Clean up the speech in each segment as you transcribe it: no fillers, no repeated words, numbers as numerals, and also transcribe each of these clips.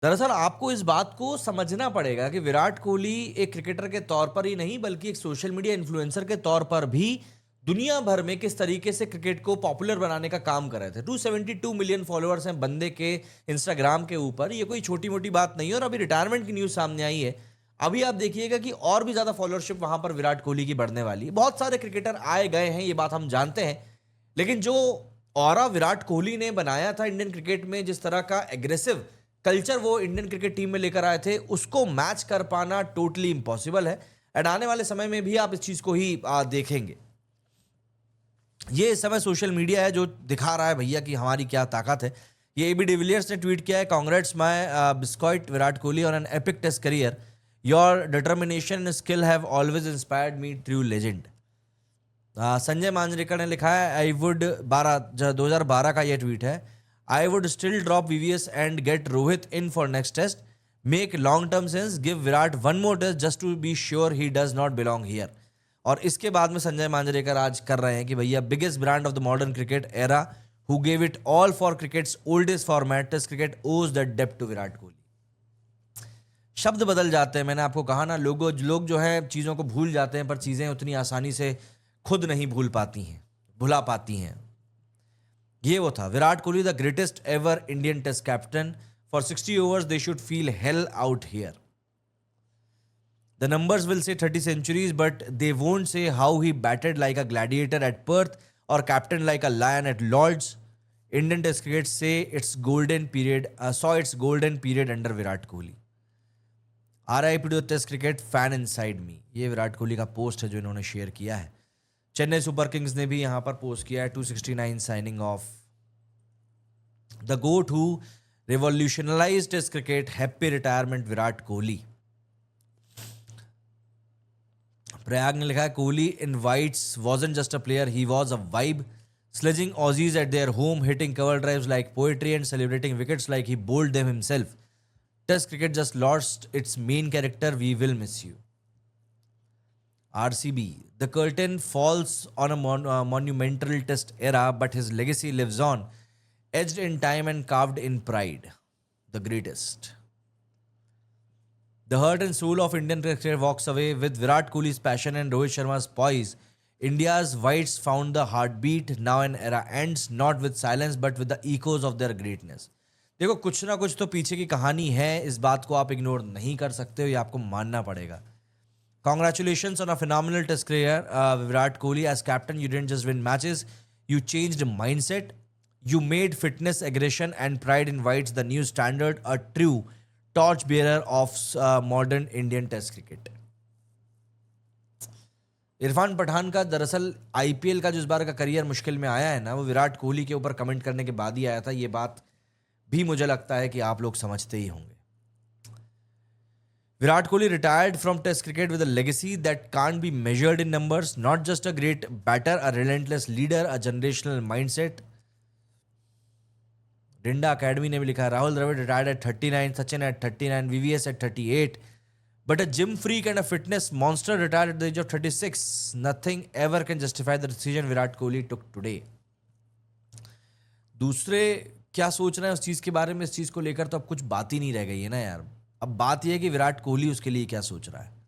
दरअसल आपको इस बात को समझना पड़ेगा कि विराट कोहली एक क्रिकेटर के तौर पर ही नहीं बल्कि एक सोशल मीडिया इन्फ्लुएंसर के तौर पर भी दुनिया भर में किस तरीके से क्रिकेट को पॉपुलर बनाने का काम कर रहे थे। 272 मिलियन फॉलोअर्स हैं बंदे के इंस्टाग्राम के ऊपर। ये कोई छोटी मोटी बात नहीं है और अभी रिटायरमेंट की न्यूज़ सामने आई है। अभी आप देखिएगा कि और भी ज़्यादा फॉलोअरशिप वहां पर विराट कोहली की बढ़ने वाली है। बहुत सारे क्रिकेटर आए गए हैं, ये बात हम जानते हैं, लेकिन जो ऑरा विराट कोहली ने बनाया था इंडियन क्रिकेट में, जिस तरह का एग्रेसिव कल्चर वो इंडियन क्रिकेट टीम में लेकर आए थे, उसको मैच कर पाना टोटली इम्पॉसिबल है। एंड आने वाले समय में भी आप इस चीज को ही देखेंगे। ये इस समय सोशल मीडिया है जो दिखा रहा है भैया कि हमारी क्या ताकत है। ये एबी डिविलियर्स ने ट्वीट किया है, congrats my biscuit Virat Kohli on an epic test career, your determination and skill have always inspired me, true legend. Sanjay Manjrekar ने लिखा है, आई वुड 2012 का ये ट्वीट है, I would still drop VVS and get Rohit in for next test, make long term sense, give Virat one more test just to be sure he does not belong here. और इसके बाद में संजय मांजरेकर आज कर रहे हैं कि भैया biggest brand of the modern cricket era who gave it all for cricket's oldest format test cricket owes the depth to Virat Kohli. शब्द बदल जाते हैं, मैंने आपको कहा ना, लोग जो है चीज़ों को भूल जाते हैं, पर चीज़ें उतनी आसानी से खुद नहीं भुला पाती हैं। ये वो था Virat Kohli, the greatest ever Indian test captain. For 60 overs they should feel hell out here. The numbers will say 30 centuries, but they won't say how he batted like a gladiator at Perth or captained like a lion at Lord's. Indian Test cricket saw its golden period under Virat Kohli. RIP to the Test cricket fan inside me. ये विराट कोहली का post है जो इन्होंने share किया है। Chennai super Kings ने भी यहां पर पोस्ट किया है, 269 signing off the goat who revolutionised test cricket, happy retirement Virat Kohli. Prayag ने लिखा है, Kohli in whites wasn't just a player, he was a vibe, sledging Aussies at their home, hitting cover drives like poetry and celebrating wickets like he bowled them himself. Test cricket just lost its main character, we will miss you. RCB, the curtain falls on a monumental test era, but his legacy lives on, etched in time and carved in pride. The greatest. The heart and soul of Indian cricket walks away with Virat Kohli's passion and Rohit Sharma's poise. India's whites found the heartbeat. Now an era ends not with silence but with the echoes of their greatness. देखो, कुछ ना कुछ तो पीछे की कहानी है, इस बात को आप इग्नोर नहीं कर सकते हो, ये आपको मानना पड़ेगा। Congratulations on a phenomenal test career, Virat Kohli. As captain, you didn't just win matches, you changed mindset. You made fitness, aggression and pride in whites the new standard, a true torch bearer of modern Indian test cricket. Irfan Pathan का दरअसल IPL का जो इस बार का career मुश्किल में आया है ना, वो विराट कोहली के ऊपर कमेंट करने के बाद ही आया था। ये बात भी मुझे लगता है कि आप लोग समझते ही होंगे। Virat Kohli retired from test cricket with a legacy that can't be measured in numbers, not just a great batter, a relentless leader, a generational mindset. Dinda academy ने भी लिखा है, Rahul Dravid retired at 39, Sachin at 39, VVS at 38, but a gym freak and a fitness monster retired at the age of 36. Nothing ever can justify the decision Virat Kohli took today. दूसरे क्या सोच रहे हैं उस चीज के बारे में, इस चीज को लेकर तो अब कुछ बात ही नहीं रह गई है ना यार। अब बात यह है कि विराट कोहली उसके लिए क्या सोच रहा है।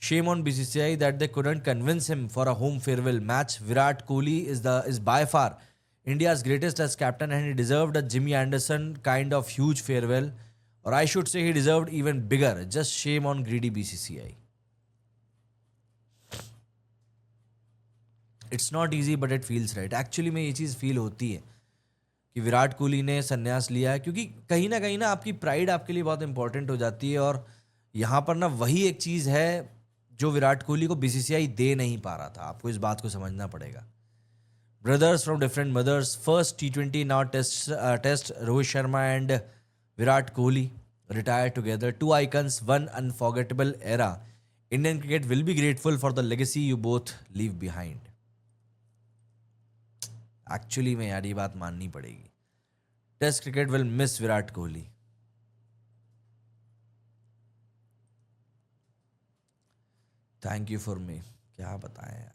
Shame on BCCI that they couldn't convince him for a home farewell match. Virat Kohli is by far India's greatest as captain, and he deserved a Jimmy Anderson kind of huge farewell, or I should say he deserved even bigger. Just shame on greedy BCCI. It's not easy but it feels right. Actually में ये चीज़ feel होती है कि विराट कोहली ने संन्यास लिया है, क्योंकि कहीं ना आपकी प्राइड आपके लिए बहुत इंपॉर्टेंट हो जाती है। और यहाँ पर ना वही एक चीज़ है जो विराट कोहली को बीसीसीआई दे नहीं पा रहा था। आपको इस बात को समझना पड़ेगा। Brothers from different mothers, first T20 now test, Rohit Sharma and Virat Kohli retire together, two icons, one unforgettable era. Indian cricket will be grateful for the legacy you both leave behind. Actually में यार ये बात माननी पड़ेगी। Test cricket will miss Virat Kohli. Thank you for me, क्या बताएं यार।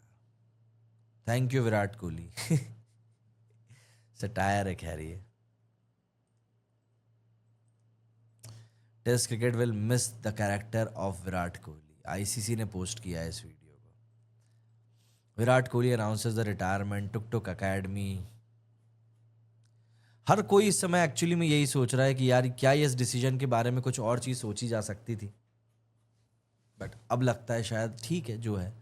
Thank you Virat Kohli. Satire है खैर ये। Test cricket will miss the character of Virat Kohli, ICC ने पोस्ट किया है इस वीडियो को। Virat Kohli announces the retirement, took academy. हर कोई इस समय एक्चुअली में यही सोच रहा है कि यार क्या इस डिसीजन के बारे में कुछ और चीज़ सोची जा सकती थी, बट अब लगता है शायद ठीक है जो है।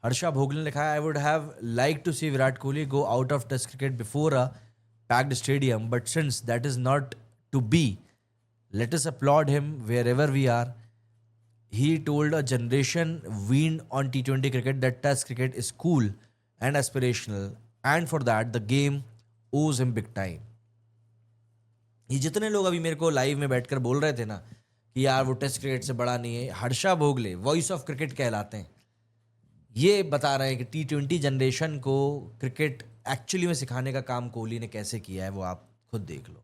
हर्षा भोगले ने लिखा है, I would have like to see Virat Kohli go out of test cricket before a packed stadium, but since that is not to be, let us applaud him wherever we are. He told a generation weaned on T20 cricket that Test cricket is cool and aspirational, and for that the game owes him big time. ये जितने लोग अभी मेरे को live में बैठकर बोल रहे थे ना कि यार वो टेस्ट क्रिकेट से बड़ा नहीं है, Harsha Bhogle voice of cricket कहलाते हैं। ये बता रहे हैं कि T20 जनरेशन को क्रिकेट एक्चुअली में सिखाने का काम कोहली ने कैसे किया है, वो आप खुद देख लो।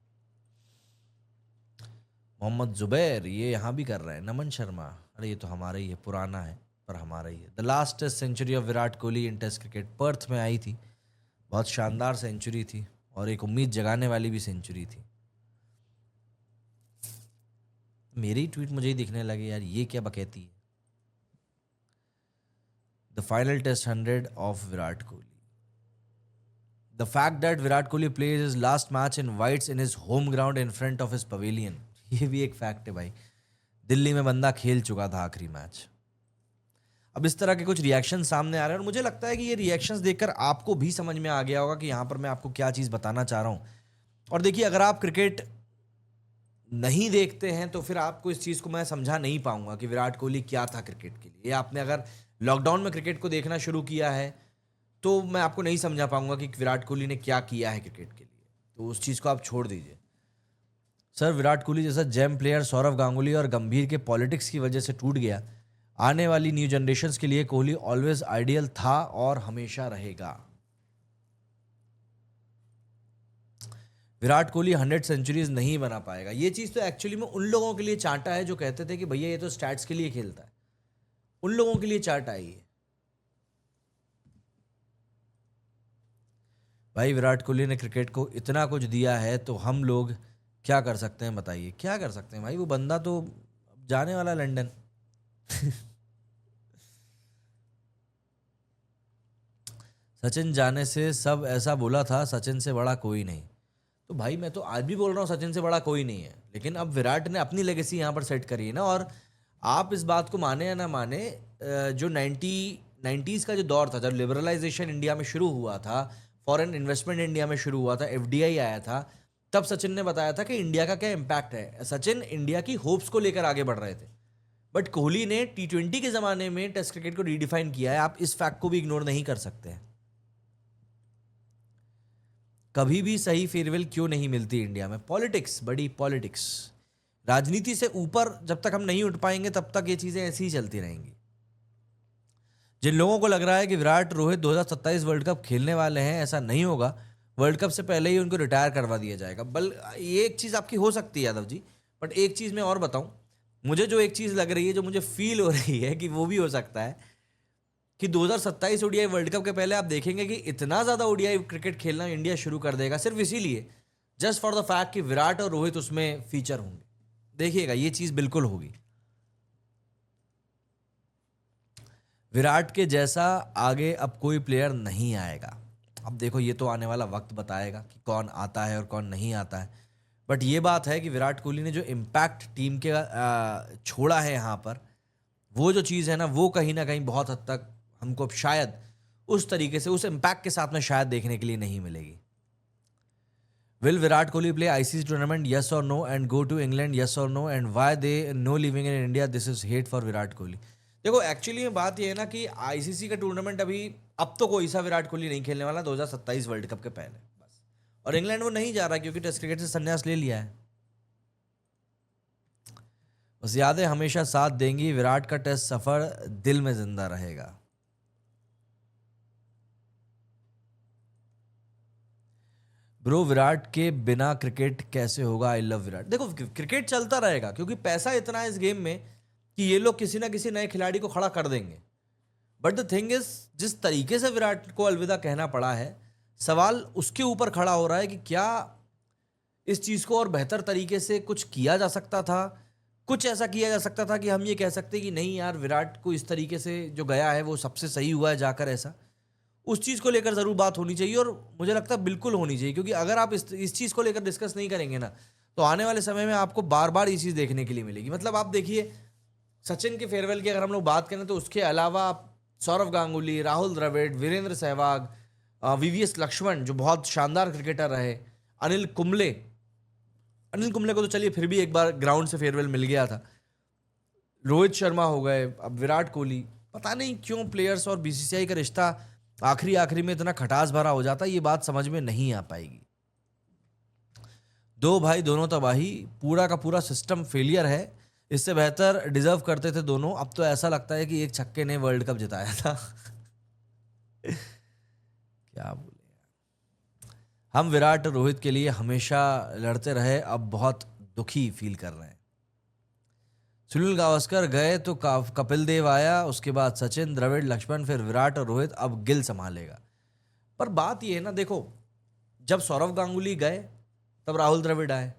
मोहम्मद जुबैर ये यहाँ भी कर रहे हैं। नमन शर्मा, अरे ये तो हमारा ही है, पुराना है पर हमारा ही है। The last test century of Virat Kohli in test cricket, Perth में आई थी, बहुत शानदार सेंचुरी थी और एक उम्मीद जगाने वाली भी सेंचुरी थी। मेरी ट्वीट मुझे ही दिखने लगे यार, ये क्या बकैती है। The final test 100 of Virat Kohli, the fact that Virat Kohli plays his last match in whites in his home ground in front of his pavilion, ये भी एक फैक्ट है भाई। दिल्ली में बंदा खेल चुका था आखिरी मैच। अब इस तरह के कुछ रिएक्शन सामने आ रहे हैं और मुझे लगता है कि ये रिएक्शंस देखकर आपको भी समझ में आ गया होगा कि यहाँ पर मैं आपको क्या चीज़ बताना चाह रहा हूँ। और देखिए, अगर आप क्रिकेट नहीं देखते हैं तो फिर आपको इस चीज़ को मैं समझा नहीं पाऊंगा कि विराट कोहली क्या था क्रिकेट के लिए। आपने अगर लॉकडाउन में क्रिकेट को देखना शुरू किया है तो मैं आपको नहीं समझा पाऊंगा कि विराट कोहली ने क्या किया है क्रिकेट के लिए, तो उस चीज़ को आप छोड़ दीजिए। सर, विराट कोहली जैसा जेम प्लेयर सौरव गांगुली और गंभीर के पॉलिटिक्स की वजह से टूट गया। आने वाली न्यू जनरेशन्स के लिए कोहली ऑलवेज आइडियल था और हमेशा रहेगा। विराट कोहली 100 सेंचुरीज नहीं बना पाएगा, ये चीज़ तो एक्चुअली में उन लोगों के लिए चांटा है जो कहते थे कि भैया ये तो स्टैट्स के लिए खेलता है। उन लोगों के लिए चांटा है ये। भाई, विराट कोहली ने क्रिकेट को इतना कुछ दिया है तो हम लोग क्या कर सकते हैं बताइए, क्या कर सकते हैं भाई। वो बंदा तो जाने वाला लंदन। सचिन जाने से सब ऐसा बोला था, सचिन से बड़ा कोई नहीं। तो भाई मैं तो आज भी बोल रहा हूँ सचिन से बड़ा कोई नहीं है, लेकिन अब विराट ने अपनी लेगेसी यहाँ पर सेट करी है ना। और आप इस बात को माने या ना माने, जो 90s का जो दौर था, जब लिबरलाइजेशन इंडिया में शुरू हुआ था, फॉरेन इन्वेस्टमेंट इंडिया में शुरू हुआ था, एफडीआई आया था, तब सचिन ने बताया था कि इंडिया का क्या इम्पैक्ट है। सचिन इंडिया की होप्स को लेकर आगे बढ़ रहे थे, बट कोहली ने T20 के ज़माने में टेस्ट क्रिकेट को रीडिफाइन किया है। आप इस फैक्ट को भी इग्नोर नहीं कर सकते हैं। कभी भी सही फेयरवेल क्यों नहीं मिलती इंडिया में? पॉलिटिक्स, बड़ी पॉलिटिक्स। राजनीति से ऊपर जब तक हम नहीं उठ पाएंगे तब तक ये चीज़ें ऐसी ही चलती रहेंगी। जिन लोगों को लग रहा है कि विराट रोहित 2027 वर्ल्ड कप खेलने वाले हैं, ऐसा नहीं होगा। वर्ल्ड कप से पहले ही उनको रिटायर करवा दिया जाएगा। ये एक चीज़ आपकी हो सकती है यादव जी, बट एक चीज़ मैं और बताऊं, मुझे जो एक चीज़ लग रही है, जो मुझे फील हो रही है कि वो भी हो सकता है कि 2027 ओडीआई वर्ल्ड कप के पहले आप देखेंगे कि इतना ज़्यादा ओडीआई क्रिकेट खेलना इंडिया शुरू कर देगा, सिर्फ इसीलिए, जस्ट फॉर द फैक्ट कि विराट और रोहित उसमें फीचर होंगे। देखिएगा, ये चीज़ बिल्कुल होगी। विराट के जैसा आगे अब कोई प्लेयर नहीं आएगा। अब देखो, ये तो आने वाला वक्त बताएगा कि कौन आता है और कौन नहीं आता है, बट ये बात है कि विराट कोहली ने जो इम्पैक्ट टीम के छोड़ा है यहाँ पर, वो जो चीज़ है ना, वो कहीं ना कहीं बहुत हद तक हमको शायद उस तरीके से, उस इम्पैक्ट के साथ में शायद देखने के लिए नहीं मिलेगी। Will Virat Kohli play ICC tournament, yes और no, and go to England, yes और no, and why they no living in India, this is hate for Virat Kohli. देखो, एक्चुअली में बात ये है ना कि आईसीसी का टूर्नामेंट अब तो कोई सा विराट कोहली नहीं खेलने वाला 2027 वर्ल्ड कप के पहले, बस। और इंग्लैंड वो नहीं जा रहा क्योंकि टेस्ट क्रिकेट से संन्यास ले लिया है। बस यादें हमेशा साथ देंगी, विराट का टेस्ट सफर दिल में जिंदा रहेगा। ब्रो, विराट के बिना क्रिकेट कैसे होगा? I love Virat. देखो, क्रिकेट चलता रहेगा क्योंकि पैसा इतना है इस गेम में कि ये लोग किसी ना किसी नए खिलाड़ी को खड़ा कर देंगे। बट द थिंग इज, जिस तरीके से विराट को अलविदा कहना पड़ा है, सवाल उसके ऊपर खड़ा हो रहा है कि क्या इस चीज को और बेहतर तरीके से कुछ किया जा सकता था, कुछ ऐसा किया जा सकता था कि हम ये कह सकते कि नहीं यार, विराट को इस तरीके से जो गया है वो सबसे सही हुआ है जाकर। ऐसा उस चीज को लेकर जरूर बात होनी चाहिए, और मुझे लगता है बिल्कुल होनी चाहिए, क्योंकि अगर आप इस चीज को लेकर डिस्कस नहीं करेंगे ना, तो आने वाले समय में आपको बार बार ये चीज देखने के लिए मिलेगी। मतलब आप देखिए, सचिन के फेयरवेल की अगर हम लोग बात करें तो उसके अलावा आप सौरव गांगुली, राहुल द्रविड़, वीरेंद्र सहवाग, वीवीएस लक्ष्मण जो बहुत शानदार क्रिकेटर रहे, अनिल कुंबले। अनिल कुंबले को तो चलिए फिर भी एक बार ग्राउंड से फेयरवेल मिल गया था। रोहित शर्मा हो गए, अब विराट कोहली। पता नहीं क्यों प्लेयर्स और बीसीसीआई का रिश्ता आखिरी आखिरी में इतना खटास भरा हो जाता है, ये बात समझ में नहीं आ पाएगी। दो भाई दोनों तबाही, पूरा का पूरा सिस्टम फेलियर है। इससे बेहतर डिजर्व करते थे दोनों। अब तो ऐसा लगता है कि एक छक्के ने वर्ल्ड कप जिताया था। क्या बोले, हम विराट और रोहित के लिए हमेशा लड़ते रहे, अब बहुत दुखी फील कर रहे हैं। सुनील गावस्कर गए तो कपिल देव आया, उसके बाद सचिन, द्रविड़, लक्ष्मण, फिर विराट और रोहित, अब गिल संभालेगा। पर बात यह है ना, देखो, जब सौरव गांगुली गए तब राहुल द्रविड़ आए।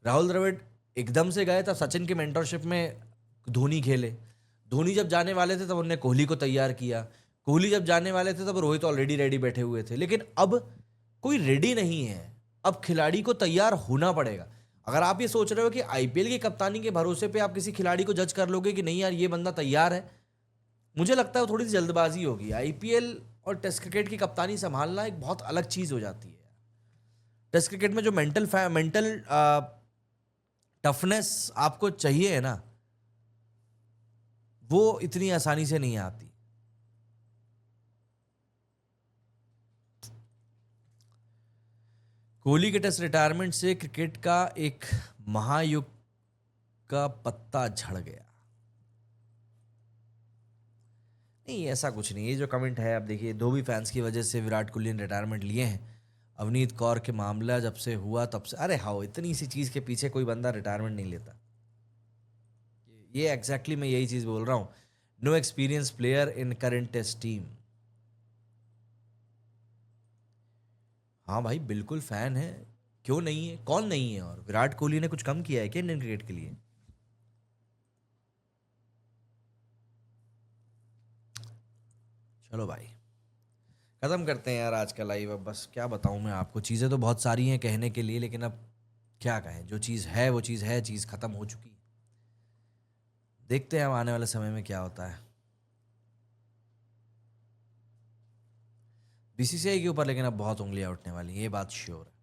राहुल द्रविड़ एकदम से गए तब सचिन के मेंटरशिप में धोनी खेले। धोनी जब जाने वाले थे तब उन्होंने कोहली को तैयार किया। कोहली जब जाने वाले थे तब रोहित ऑलरेडी रेडी बैठे हुए थे। लेकिन अब कोई रेडी नहीं है, अब खिलाड़ी को तैयार होना पड़ेगा। अगर आप ये सोच रहे हो कि आईपीएल की कप्तानी के भरोसे पे आप किसी खिलाड़ी को जज कर लोगे कि नहीं यार ये बंदा तैयार है, मुझे लगता है वो थोड़ी सी जल्दबाजी होगी। आईपीएल और टेस्ट क्रिकेट की कप्तानी संभालना एक बहुत अलग चीज हो जाती है। टेस्ट क्रिकेट में जो मेंटल टफनेस आपको चाहिए है ना, वो इतनी आसानी से नहीं आती। कोहली के टेस्ट रिटायरमेंट से क्रिकेट का एक महायुग का पत्ता झड़ गया। नहीं, ऐसा कुछ नहीं। ये जो कमेंट है, आप देखिए, धोबी फैंस की वजह से विराट कोहली ने रिटायरमेंट लिए हैं। अवनीत कौर के मामला जब से हुआ तब से, अरे हाँ, इतनी सी चीज के पीछे कोई बंदा रिटायरमेंट नहीं लेता। ये एग्जैक्टली मैं यही चीज बोल रहा हूं। No experience player in current test team. हाँ भाई, बिल्कुल फैन है, क्यों नहीं है, कौन नहीं है। और विराट कोहली ने कुछ कम किया है क्या इंडियन क्रिकेट के लिए? चलो भाई, खत्म करते हैं यार आज का लाइव। अब बस क्या बताऊं मैं आपको, चीज़ें तो बहुत सारी हैं कहने के लिए, लेकिन अब क्या कहें। जो चीज़ है वो चीज़ है, चीज़ खत्म हो चुकी है। देखते हैं अब आने वाले समय में क्या होता है बीसीसीआई के ऊपर। लेकिन अब बहुत उंगलियां उठने वाली हैं, ये बात श्योर है।